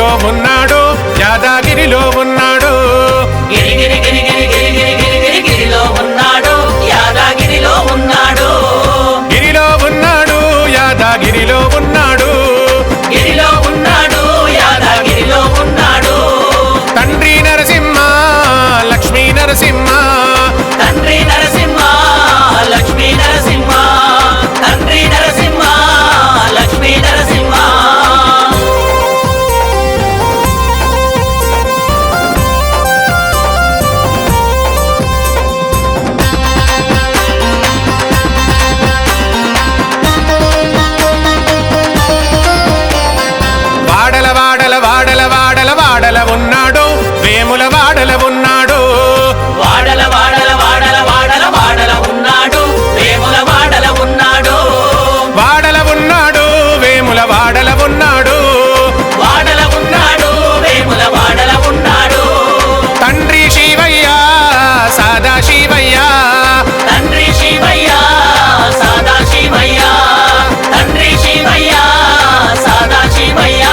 గిరిగిరిలో ఉన్నాడు యాదాగిరిలో ఉన్నాడు గిరిలో ఉన్నాడు యాదాగిరిలో ఉన్నాడు గిరిలో ఉన్నాడు యాదాగిరిలో ఉన్నాడు గిరిలో ఉన్నాడు యాదాగిరిలో ఉన్నాడు తండ్రి నరసింహ లక్ష్మీ నరసింహ తండ్రి నరసింహ లక్ష్మీ నరసింహ తండ్రి నరసింహ లక్ష్మీ నరసింహ వాడల వాడల వాడల వాడల వాడల ఉన్నాడు వేముల వాడల ఉన్నాడు వాడల వాడల వాడల వాడల వాడల ఉన్నాడు వేముల వాడల ఉన్నాడు వాడల ఉన్నాడు వేముల వాడల ఉన్నాడు వాడల ఉన్నాడు వేముల వాడల ఉన్నాడు తండ్రి శివయ్య సాదా శివయ్య తండ్రి శివయ్య సాదా శివయ్య తండ్రి శివయ్య సాదా శివయ్య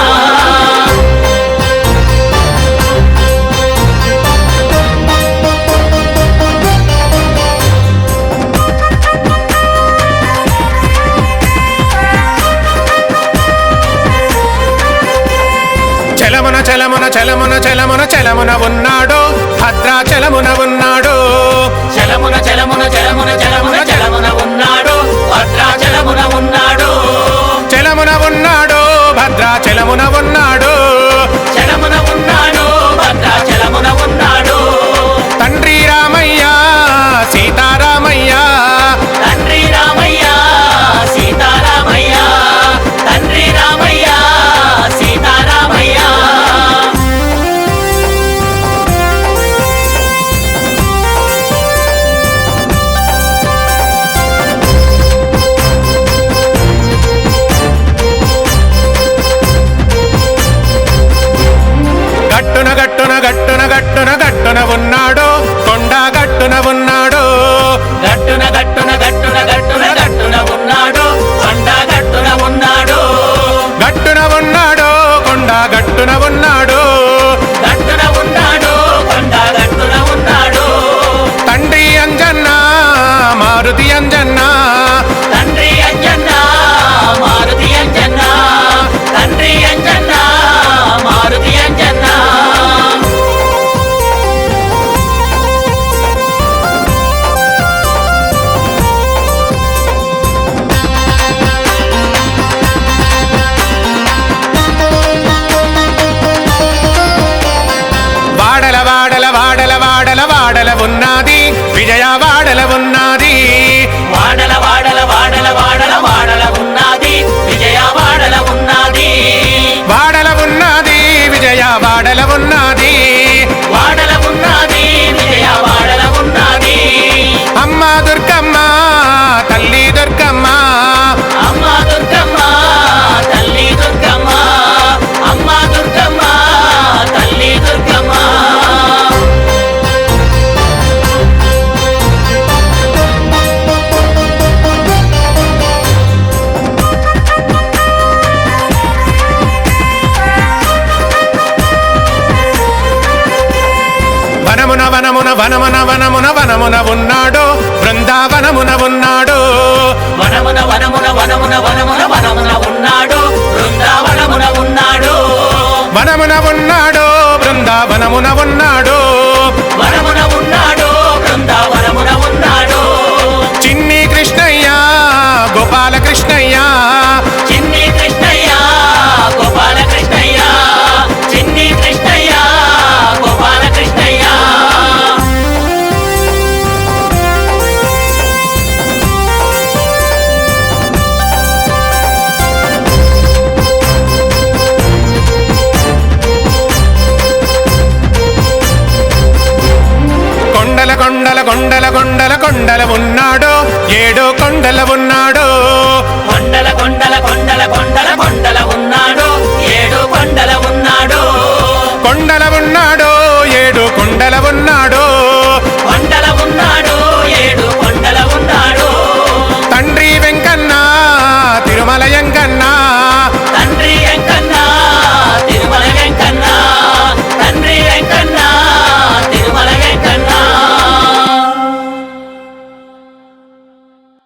చలమున చలమున చలమున చలమున చలమున ఉన్నాడు భద్రాచలమున ఉన్నాడు చలమున చలమున చలమున చలమున చలమున ఉన్నాడు భద్రాచలమున ఉన్నాడు చలమున ఉన్నాడు భద్రాచలమున ఉన్నాడు చలమున ఉన్నాడు భద్రాచలమున ఉన్నాడు తండ్రి రామయ్య సీతారామయ్య తండ్రి రామయ్య సీతారామయ్య తండ్రి రామయ్య సీతారామయ్య గట్టున గట్టున గట్టున గట్టున గట్టున ఉన్నాడు కొండ గట్టున ఉన్నాడు గట్టున గట్టున గట్టున గట్టున గట్టున ఉన్నాడు కొండ గట్టున ఉన్నాడు గట్టున ఉన్నాడు కొండ గట్టున ఉన్నాడు గట్టున ఉన్నాడు కొండ గట్టున ఉన్నాడు తండ్రి అంజన్న మారుతి అంజన్న తండ్రి అంజన్న మారుతి అంజన్న తండ్రి అంజన్న మారుతి అంజన్న వాడల వాడల వాడల వాడల వాడల ఉన్నది విజయ వాడల ఉన్నది వాడల వాడల వాడల వాడల వాడల ఉన్నది విజయ వాడల ఉన్నది వాడల ఉన్నది విజయ వాడల ఉన్నది వాడల ఉన్నది విజయ వాడల ఉన్నది అమ్మ దుర్గమ్మ తల్లి దుర్గమ్మ అమ్మ దుర్గమ్మ తల్లి దుర్గమ్మ అమ్మ దుర్గమ్మ తల్లి దుర్గమ్మ వనమున వనమున వనమున వనమున వనమున ఉన్నాడు బృందావనమున ఉన్నాడు వనమున వనమున వనమున వనమున వనమున ఉన్నాడు బృందావనమున ఉన్నాడు వనమున ఉన్నాడు బృందావనమున ఉన్నాడు